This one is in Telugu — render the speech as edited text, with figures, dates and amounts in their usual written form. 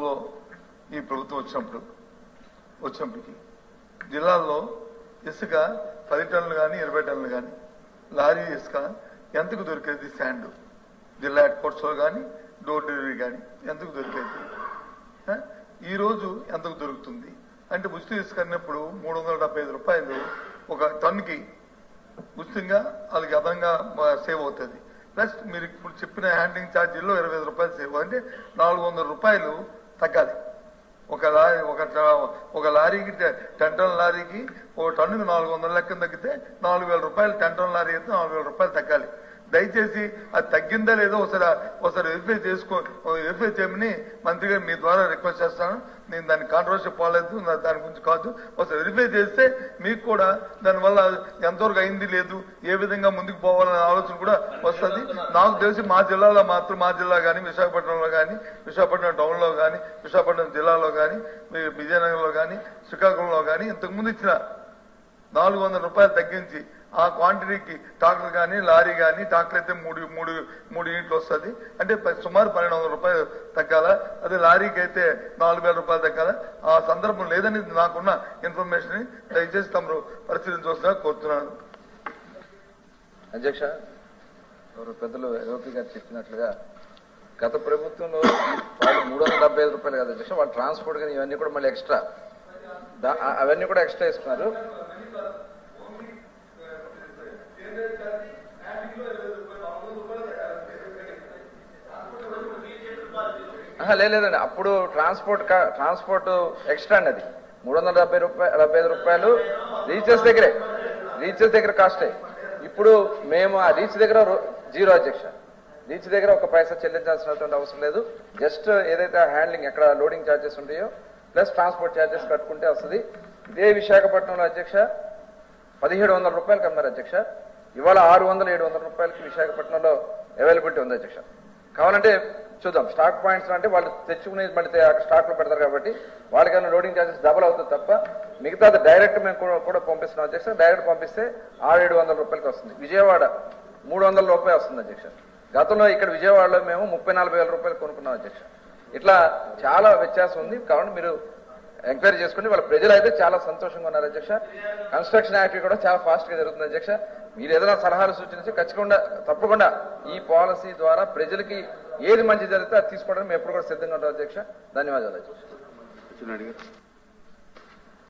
సంవత్సరంలో ఈ ప్రభుత్వం వచ్చినప్పటికీ జిల్లాల్లో ఇసుక 10 టన్నులు కానీ 20 టన్నులు కానీ లారీ ఇసుక ఎంతకు దొరికేది? శాండ్ జిల్లా హెడ్ క్వార్టర్స్లో కానీ డోర్ డెలివరీ కానీ ఎంతకు దొరికేది? ఈ రోజు ఎంతకు దొరుకుతుంది అంటే ఉచిత ఇసుక అన్నప్పుడు 375 రూపాయలు ఒక టన్నుకి ఉచితంగా వాళ్ళకి అదనంగా సేవ్ అవుతుంది. ప్లస్ మీరు ఇప్పుడు చెప్పిన హ్యాండ్లింగ్ ఛార్జీల్లో 25 రూపాయలు సేవ్ అంటే 400 రూపాయలు తగ్గాలి. ఒక లారీకి 10 టన్నుల లారీకి ఒక టన్నుకి 400 లెక్కన తగ్గితే 4,000 రూపాయలు. 10 టన్నుల లారీ అయితే 4,000 రూపాయలు తగ్గాలి. దయచేసి అది తగ్గిందా లేదో ఒకసారి వెరిఫై చేయమని మంత్రి గారు మీ ద్వారా రిక్వెస్ట్ చేస్తాను. నేను దాన్ని కాంట్రవర్సీ పోలేదు, దాని గురించి కాదు. ఒకసారి వెరిఫై చేస్తే మీకు కూడా దానివల్ల ఎంతవరకు అయింది లేదు ఏ విధంగా ముందుకు పోవాలనే ఆలోచన కూడా వస్తుంది. నాకు తెలిసి మా జిల్లాలో మాత్రం మా జిల్లా కానీ విశాఖపట్నంలో కానీ విశాఖపట్నం టౌన్లో కానీ విశాఖపట్నం జిల్లాలో కానీ విజయనగరంలో కానీ శ్రీకాకుళంలో కానీ ఇంతకుముందు ఇచ్చిన 400 రూపాయలు తగ్గించి ఆ క్వాంటిటీకి ట్రాక్టర్ కానీ లారీ కానీ ట్రాక్టర్ అయితే మూడు యూనిట్లు వస్తుంది అంటే సుమారు 1,200 రూపాయలు తగ్గాల. అదే లారీకి అయితే 4,000 రూపాయలు తగ్గాల. ఆ సందర్భం లేదని నాకున్న ఇన్ఫర్మేషన్ దయచేసి తమరు పరిశీలించవలసిగా కోరుతున్నాను. అధ్యక్ష, ఎవరు పెద్దలు యోగి గారు చెప్పినట్లుగా గత ప్రభుత్వంలో వాళ్ళు 375 రూపాయలు కదా అధ్యక్ష, వాళ్ళు ట్రాన్స్పోర్ట్ కానీ ఇవన్నీ కూడా మళ్ళీ ఎక్స్ట్రా అవన్నీ కూడా ఎక్స్ట్రా ఇస్తున్నారు. లేదండి, అప్పుడు ట్రాన్స్పోర్ట్ ఎక్స్ట్రా అండి. అది 375 రూపాయలు రీచెస్ దగ్గర కాస్టే. ఇప్పుడు మేము ఆ రీచ్ దగ్గర జీరో అధ్యక్ష. రీచ్ దగ్గర ఒక పైసా చెల్లించాల్సినటువంటి అవసరం లేదు. జస్ట్ ఏదైతే హ్యాండ్లింగ్ ఎక్కడ లోడింగ్ ఛార్జెస్ ఉంటాయో ప్లస్ ట్రాన్స్పోర్ట్ ఛార్జెస్ కట్టుకుంటే వస్తుంది. ఇదే విశాఖపట్నంలో అధ్యక్ష 1,700 రూపాయలకి అమ్మారు అధ్యక్ష. ఇవాళ 600-700 రూపాయలకి విశాఖపట్నంలో అవైలబిలిటీ ఉంది అధ్యక్ష. కావాలంటే చూద్దాం. స్టాక్ పాయింట్స్ అంటే వాళ్ళు తెచ్చుకునేది మళ్ళీ స్టాక్ లో పెడతారు కాబట్టి వాళ్ళకైనా లోడింగ్ ఛార్జెస్ డబుల్ అవుతుంది తప్ప మిగతాది డైరెక్ట్ మేము కూడా పంపిస్తున్నాం అధ్యక్ష. డైరెక్ట్ పంపిస్తే 600-700 రూపాయలకి వస్తుంది. విజయవాడ 300 రూపాయలు వస్తుంది అధ్యక్ష. గతంలో ఇక్కడ విజయవాడలో మేము 34,000 రూపాయలు కొనుక్కున్నాం అధ్యక్ష. ఇట్లా చాలా వ్యత్యాసం ఉంది. కాబట్టి మీరు ఎంక్వైరీ చేసుకుని వాళ్ళ ప్రజలు అయితే చాలా సంతోషంగా ఉన్నారు అధ్యక్ష. కన్స్ట్రక్షన్ యాక్టివిటీ కూడా చాలా ఫాస్ట్ గా జరుగుతుంది అధ్యక్ష. మీరు ఏదైనా సలహాలు సూచించి తప్పకుండా ఈ పాలసీ ద్వారా ప్రజలకి ఏది మంచి జరిగితే అది తీసుకోవడానికి మేము ఎప్పుడు కూడా సిద్ధంగా ఉంటాం అధ్యక్ష. ధన్యవాదాలు అధ్యక్ష.